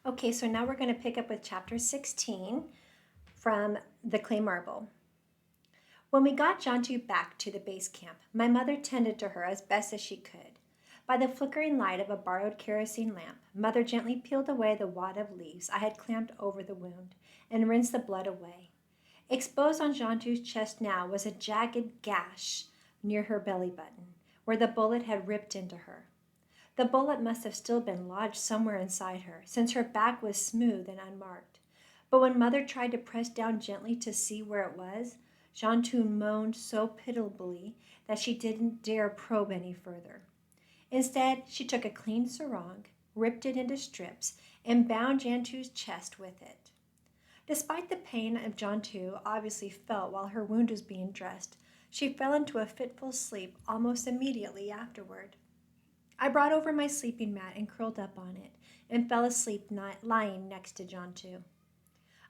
Okay, so now we're going to pick up with chapter 16 from the clay marble. When we got Jantu back to the base camp, my mother tended to her as best as she could. By the flickering light of a borrowed kerosene lamp, Mother gently peeled away the wad of leaves I had clamped over the wound and rinsed the blood away. Exposed on Jantu's chest now was a jagged gash near her belly button, where the bullet had ripped into her. The bullet must have still been lodged somewhere inside her, since her back was smooth and unmarked. But when Mother tried to press down gently to see where it was, Jantu moaned so pitiably that she didn't dare probe any further. Instead, she took a clean sarong, ripped it into strips, and bound Jantu's chest with it. Despite the pain of Jantu obviously felt while her wound was being dressed, she fell into a fitful sleep almost immediately afterward. I brought over my sleeping mat and curled up on it, and fell asleep lying next to Jantu.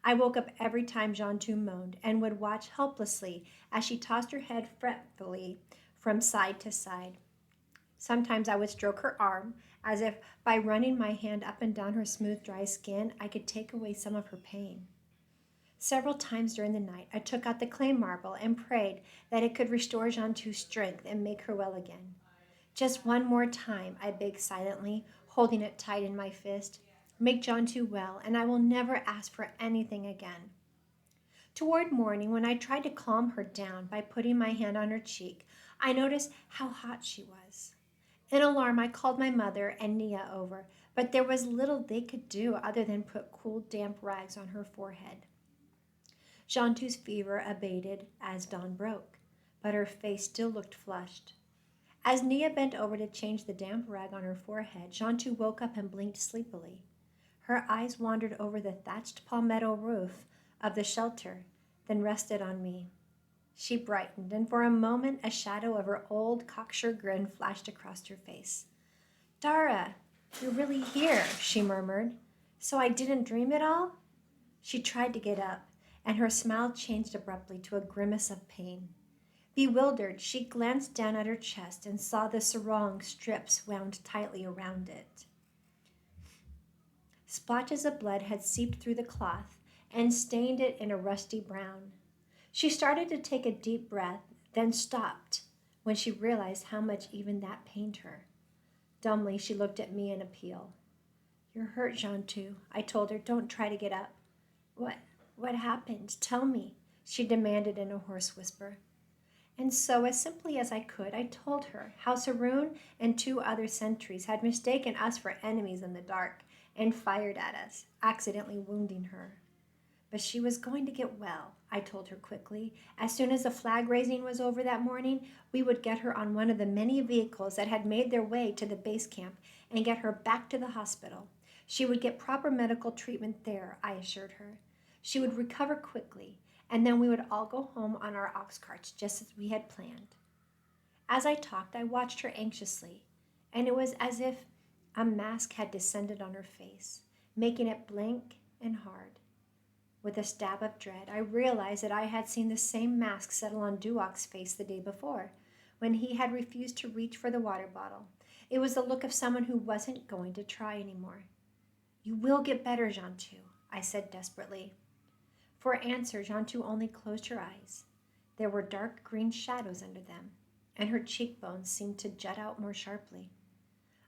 I woke up every time Jantu moaned and would watch helplessly as she tossed her head fretfully from side to side. Sometimes I would stroke her arm, as if by running my hand up and down her smooth, dry skin, I could take away some of her pain. Several times during the night, I took out the clay marble and prayed that it could restore Jantu's strength and make her well again. Just one more time, I begged silently, holding it tight in my fist. Make Jantu well, and I will never ask for anything again. Toward morning, when I tried to calm her down by putting my hand on her cheek, I noticed how hot she was. In alarm, I called my mother and Nia over, but there was little they could do other than put cool, damp rags on her forehead. Jantu's fever abated as dawn broke, but her face still looked flushed. As Nia bent over to change the damp rag on her forehead, Jantu woke up and blinked sleepily. Her eyes wandered over the thatched palmetto roof of the shelter, then rested on me. She brightened, and for a moment a shadow of her old cocksure grin flashed across her face. Dara, you're really here, she murmured. So I didn't dream it all? She tried to get up, and her smile changed abruptly to a grimace of pain. Bewildered, she glanced down at her chest and saw the sarong strips wound tightly around it. Splotches of blood had seeped through the cloth and stained it in a rusty brown. She started to take a deep breath, then stopped when she realized how much even that pained her. Dumbly, she looked at me in appeal. You're hurt, Jantu, I told her. Don't try to get up. What? What happened? Tell me, she demanded in a hoarse whisper. And so, as simply as I could, I told her how Saroon and two other sentries had mistaken us for enemies in the dark and fired at us, accidentally wounding her. But she was going to get well, I told her quickly. As soon as the flag raising was over that morning, we would get her on one of the many vehicles that had made their way to the base camp and get her back to the hospital. She would get proper medical treatment there, I assured her. She would recover quickly, and then we would all go home on our ox carts just as we had planned. As I talked, I watched her anxiously, and it was as if a mask had descended on her face, making it blank and hard. With a stab of dread, I realized that I had seen the same mask settle on Duok's face the day before, when he had refused to reach for the water bottle. It was the look of someone who wasn't going to try anymore. You will get better, Jantu, I said desperately. For answer, Jantu only closed her eyes. There were dark green shadows under them, and her cheekbones seemed to jut out more sharply.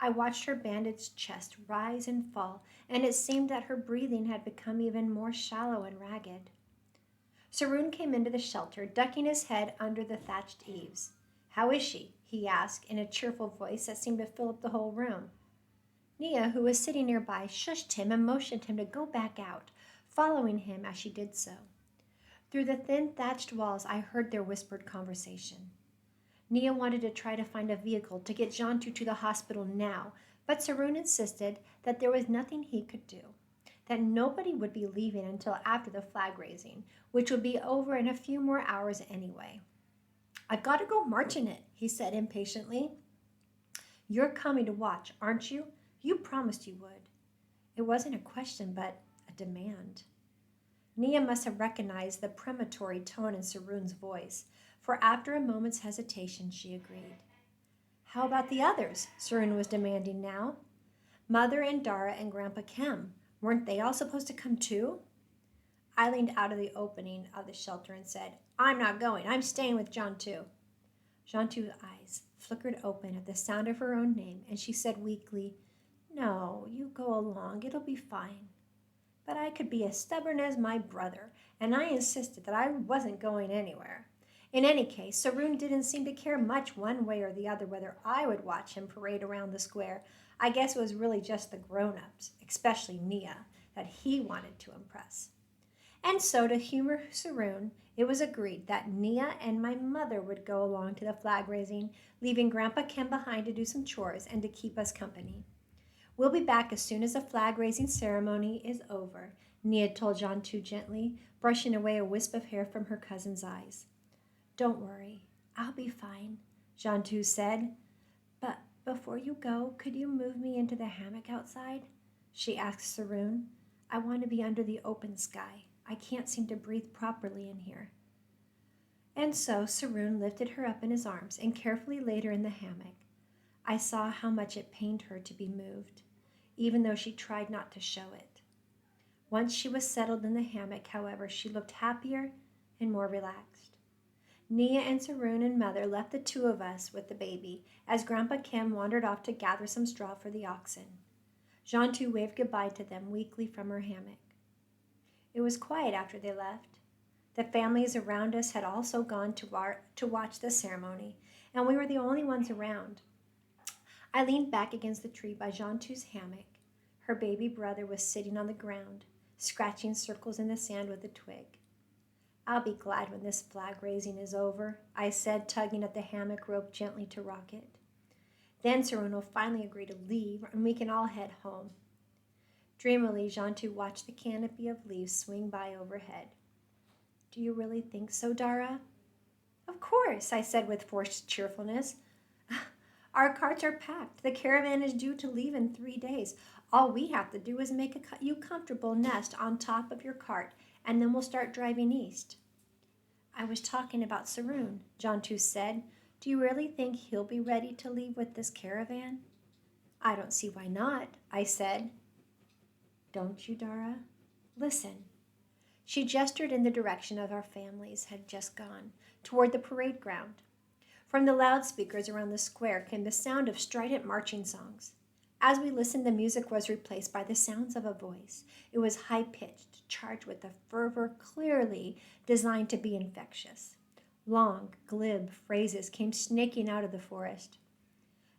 I watched her bandaged chest rise and fall, and it seemed that her breathing had become even more shallow and ragged. Saroon came into the shelter, ducking his head under the thatched eaves. How is she? He asked in a cheerful voice that seemed to fill up the whole room. Nia, who was sitting nearby, shushed him and motioned him to go back out, following him as she did so. Through the thin thatched walls, I heard their whispered conversation. Nia wanted to try to find a vehicle to get Jantu to the hospital now, but Saroon insisted that there was nothing he could do, that nobody would be leaving until after the flag raising, which would be over in a few more hours anyway. I've got to go marching it, he said impatiently. You're coming to watch, aren't you? You promised you would. It wasn't a question, but a demand. Nia must have recognized the premonitory tone in Saroon's voice, for after a moment's hesitation, she agreed. How about the others? Saroon was demanding now. Mother and Dara and Grandpa Kem. Weren't they all supposed to come too? I leaned out of the opening of the shelter and said, I'm not going. I'm staying with John too. Jantu's eyes flickered open at the sound of her own name, and she said weakly, No, you go along. It'll be fine. But I could be as stubborn as my brother, and I insisted that I wasn't going anywhere. In any case, Saroon didn't seem to care much one way or the other whether I would watch him parade around the square. I guess it was really just the grown-ups, especially Nia, that he wanted to impress. And so, to humor Saroon, it was agreed that Nia and my mother would go along to the flag raising, leaving Grandpa Ken behind to do some chores and to keep us company. We'll be back as soon as the flag raising ceremony is over, Nia told Jantu gently, brushing away a wisp of hair from her cousin's eyes. Don't worry, I'll be fine, Jantu said. But before you go, could you move me into the hammock outside? She asked Saroon. I want to be under the open sky. I can't seem to breathe properly in here. And so Saroon lifted her up in his arms and carefully laid her in the hammock. I saw how much it pained her to be moved, even though she tried not to show it. Once she was settled in the hammock, however, she looked happier and more relaxed. Nia and Saroon and Mother left the two of us with the baby as Grandpa Kim wandered off to gather some straw for the oxen. Jantu waved goodbye to them weakly from her hammock. It was quiet after they left. The families around us had also gone to watch the ceremony, and we were the only ones around. I leaned back against the tree by Jantu's hammock. Her baby brother was sitting on the ground, scratching circles in the sand with a twig. I'll be glad when this flag raising is over, I said, tugging at the hammock rope gently to rock it. Then Saroon will finally agree to leave, and we can all head home. Dreamily, Jantu watched the canopy of leaves swing by overhead. Do you really think so, Dara? Of course, I said with forced cheerfulness. Our carts are packed. The caravan is due to leave in 3 days. All we have to do is make you comfortable nest on top of your cart, and then we'll start driving east. I was talking about Saroon, Jantu said. Do you really think he'll be ready to leave with this caravan? I don't see why not, I said. Don't you, Dara? Listen. She gestured in the direction of our families had just gone, toward the parade ground. From the loudspeakers around the square came the sound of strident marching songs. As we listened, the music was replaced by the sounds of a voice. It was high-pitched, charged with a fervor clearly designed to be infectious. Long, glib phrases came snaking out of the forest.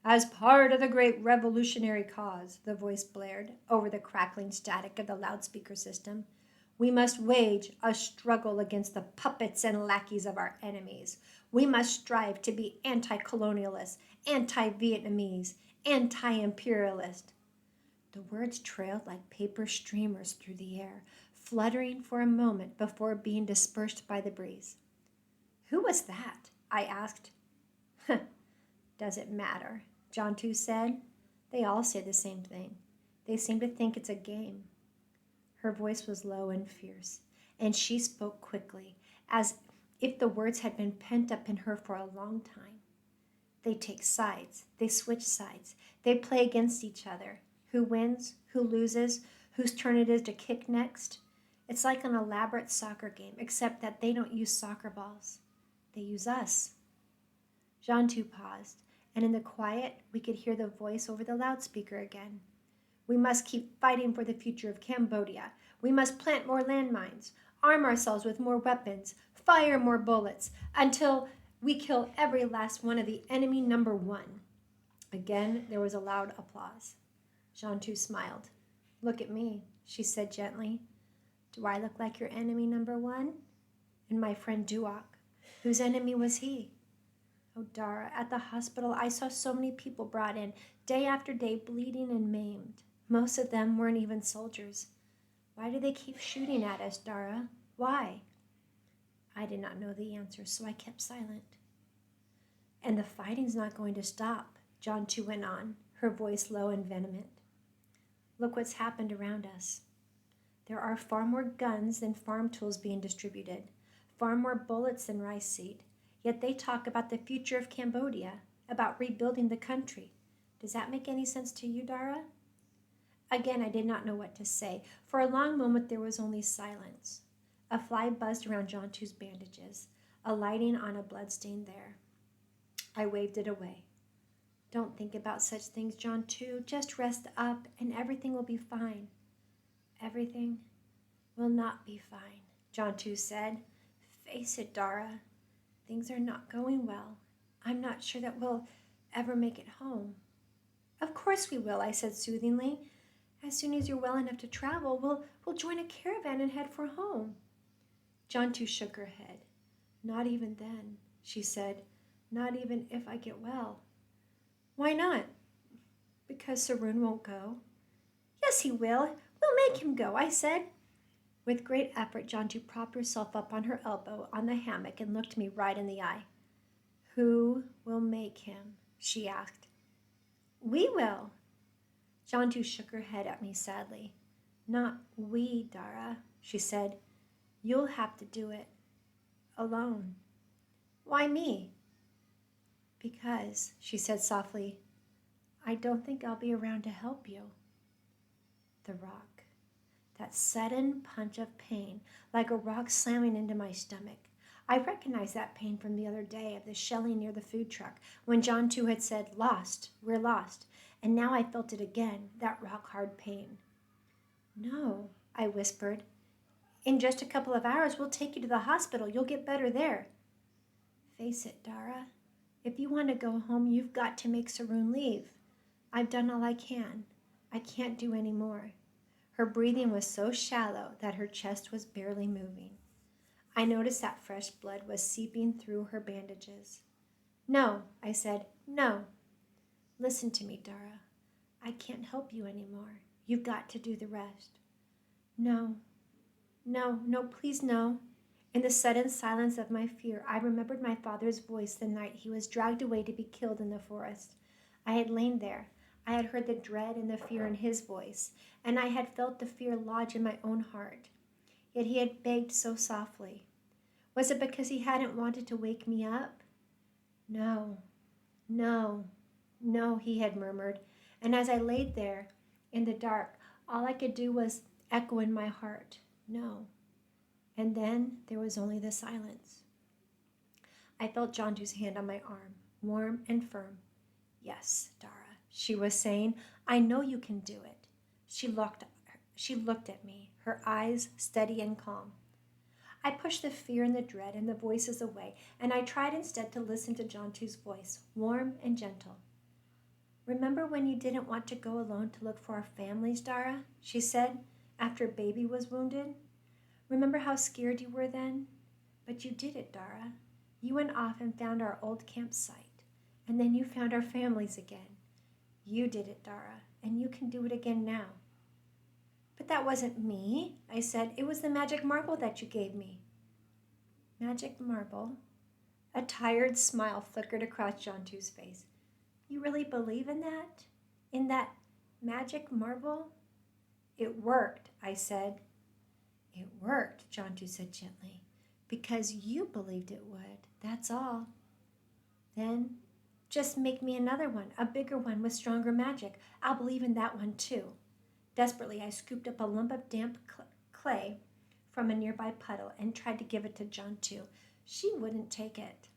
As part of the great revolutionary cause, the voice blared over the crackling static of the loudspeaker system, we must wage a struggle against the puppets and lackeys of our enemies. We must strive to be anti-colonialist, anti-Vietnamese, anti-imperialist. The words trailed like paper streamers through the air, fluttering for a moment before being dispersed by the breeze. Who was that? I asked. Does it matter? Jantu said. They all say the same thing. They seem to think it's a game. Her voice was low and fierce, and she spoke quickly, as if the words had been pent up in her for a long time. They take sides. They switch sides. They play against each other. Who wins? Who loses? Whose turn it is to kick next? It's like an elaborate soccer game, except that they don't use soccer balls. They use us. Jantu paused, and in the quiet, we could hear the voice over the loudspeaker again. We must keep fighting for the future of Cambodia. We must plant more landmines, arm ourselves with more weapons, fire more bullets, until we kill every last one of the enemy number one. Again, there was a loud applause. Jantu smiled. Look at me, she said gently. Do I look like your enemy number one? And my friend Duok, whose enemy was he? Oh, Dara, at the hospital, I saw so many people brought in, day after day, bleeding and maimed. Most of them weren't even soldiers. Why do they keep shooting at us, Dara? Why? I did not know the answer, so I kept silent. And the fighting's not going to stop, Jantu went on, her voice low and vehement. Look what's happened around us. There are far more guns than farm tools being distributed, far more bullets than rice seed. Yet they talk about the future of Cambodia, about rebuilding the country. Does that make any sense to you, Dara? Again, I did not know what to say. For a long moment, there was only silence. A fly buzzed around John Two's bandages, alighting on a bloodstain there. I waved it away. Don't think about such things, John Two. Just rest up and everything will be fine. Everything will not be fine, John Two said. Face it, Dara. Things are not going well. I'm not sure that we'll ever make it home. Of course we will, I said soothingly. As soon as you're well enough to travel, we'll join a caravan and head for home. John Two shook her head. Not even then, she said. Not even if I get well. Why not? Because Saroon won't go. Yes, he will. We'll make him go, I said. With great effort, John Two propped herself up on her elbow on the hammock and looked me right in the eye. Who will make him? She asked. We will. John Two shook her head at me sadly. Not we, Dara, she said. You'll have to do it. Alone. Why me? Because, she said softly, I don't think I'll be around to help you. The rock. That sudden punch of pain, like a rock slamming into my stomach. I recognized that pain from the other day of the shelling near the food truck, when John Two had said, Lost, we're lost. And now I felt it again, that rock-hard pain. No, I whispered. In just a couple of hours, we'll take you to the hospital. You'll get better there. Face it, Dara. If you want to go home, you've got to make Saroon leave. I've done all I can. I can't do any more. Her breathing was so shallow that her chest was barely moving. I noticed that fresh blood was seeping through her bandages. No, I said, no. Listen to me, Dara. I can't help you anymore. You've got to do the rest. No, please no. In the sudden silence of my fear, I remembered my father's voice the night he was dragged away to be killed in the forest. I had lain there. I had heard the dread and the fear in his voice, and I had felt the fear lodge in my own heart. Yet he had begged so softly. Was it because he hadn't wanted to wake me up? No, he had murmured, and as I laid there in the dark, all I could do was echo in my heart, no. And then there was only the silence. I felt John Two's hand on my arm, warm and firm. Yes, Dara, she was saying, I know you can do it. She looked at me, her eyes steady and calm. I pushed the fear and the dread and the voices away, and I tried instead to listen to John Two's voice, warm and gentle. Remember when you didn't want to go alone to look for our families, Dara? She said, after baby was wounded. Remember how scared you were then? But you did it, Dara. You went off and found our old campsite, and then you found our families again. You did it, Dara, and you can do it again now. But that wasn't me, I said. It was the magic marble that you gave me. Magic marble? A tired smile flickered across John Two's face. You really believe in that? In that magic marble? It worked, I said. It worked, John Two said gently, because you believed it would, that's all. Then just make me another one, a bigger one with stronger magic. I'll believe in that one too. Desperately, I scooped up a lump of damp clay from a nearby puddle and tried to give it to John Two. She wouldn't take it.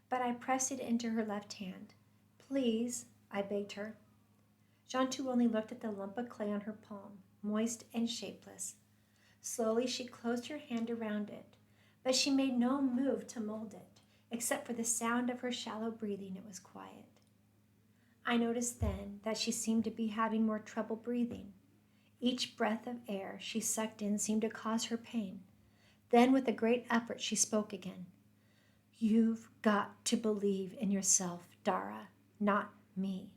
But I pressed it into her left hand. Please, I begged her. John Two only looked at the lump of clay on her palm, moist and shapeless. Slowly, she closed her hand around it, but she made no move to mold it. Except for the sound of her shallow breathing, it was quiet. I noticed then that she seemed to be having more trouble breathing. Each breath of air she sucked in seemed to cause her pain. Then, with a great effort, she spoke again. You've got to believe in yourself, Dara, not me,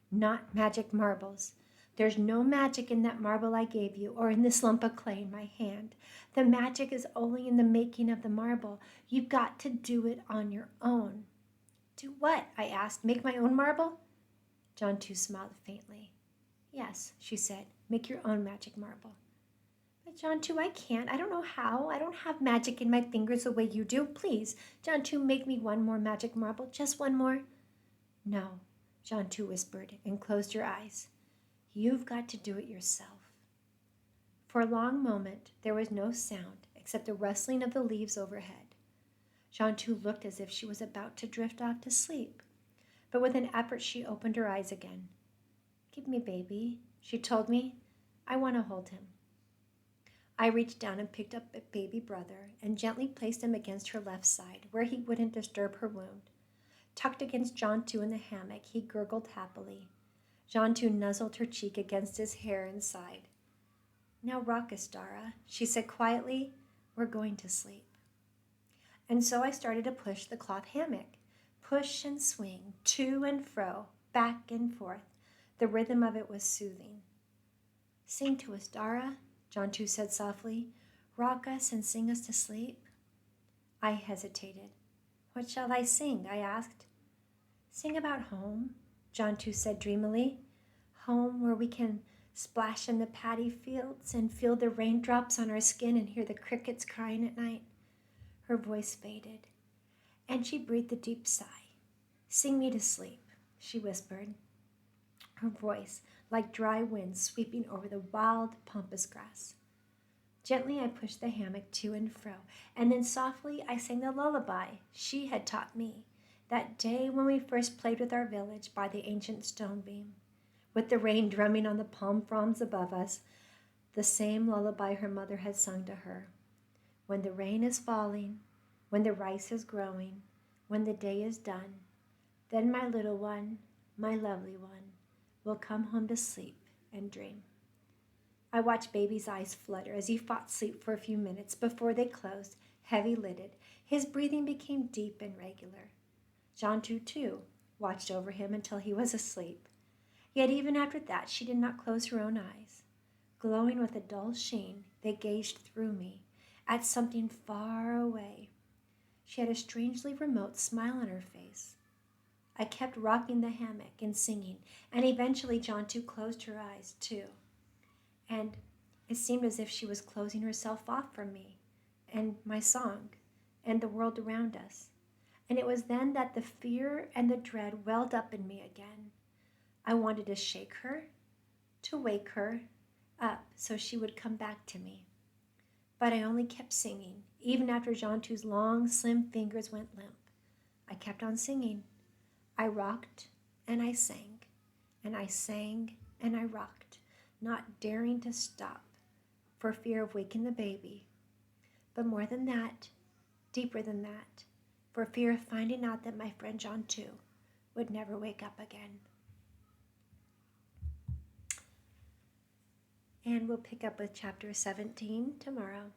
not magic marbles. There's no magic in that marble I gave you or in this lump of clay in my hand. The magic is only in the making of the marble. You've got to do it on your own. Do what? I asked. Make my own marble? John Two smiled faintly. Yes, she said. Make your own magic marble. But John Two, I can't. I don't know how. I don't have magic in my fingers the way you do. Please, John Two, make me one more magic marble. Just one more. No, John Two whispered and closed her eyes. You've got to do it yourself." For a long moment, there was no sound except the rustling of the leaves overhead. Jantu looked as if she was about to drift off to sleep, but with an effort she opened her eyes again. "Give me baby," she told me. "I want to hold him." I reached down and picked up baby brother and gently placed him against her left side where he wouldn't disturb her wound. Tucked against Jantu in the hammock, he gurgled happily. Jantu nuzzled her cheek against his hair and sighed. "Now rock us, Dara," she said quietly. "We're going to sleep." And so I started to push the cloth hammock. Push and swing, to and fro, back and forth. The rhythm of it was soothing. "Sing to us, Dara," Jantu said softly. "Rock us and sing us to sleep." I hesitated. "What shall I sing?" I asked. "Sing about home," Jantu said dreamily. "Home where we can splash in the paddy fields and feel the raindrops on our skin and hear the crickets crying at night." Her voice faded, and she breathed a deep sigh. "Sing me to sleep," she whispered, her voice like dry wind sweeping over the wild pampas grass. Gently I pushed the hammock to and fro, and then softly I sang the lullaby she had taught me that day when we first played with our village by the ancient stone beam, with the rain drumming on the palm fronds above us, the same lullaby her mother had sung to her. "When the rain is falling, when the rice is growing, when the day is done, then my little one, my lovely one, will come home to sleep and dream." I watched baby's eyes flutter as he fought sleep for a few minutes before they closed, heavy-lidded. His breathing became deep and regular. Jantu, too, watched over him until he was asleep. Yet even after that she did not close her own eyes. Glowing with a dull sheen, they gazed through me, at something far away. She had a strangely remote smile on her face. I kept rocking the hammock and singing, and eventually Jantu closed her eyes, too. And it seemed as if she was closing herself off from me, and my song, and the world around us. And it was then that the fear and the dread welled up in me again. I wanted to shake her, to wake her up so she would come back to me. But I only kept singing, even after Jantu's long, slim fingers went limp. I kept on singing. I rocked and I sang, and I sang and I rocked, not daring to stop for fear of waking the baby. But more than that, deeper than that, for fear of finding out that my friend Jantu would never wake up again. And we'll pick up with chapter 17 tomorrow.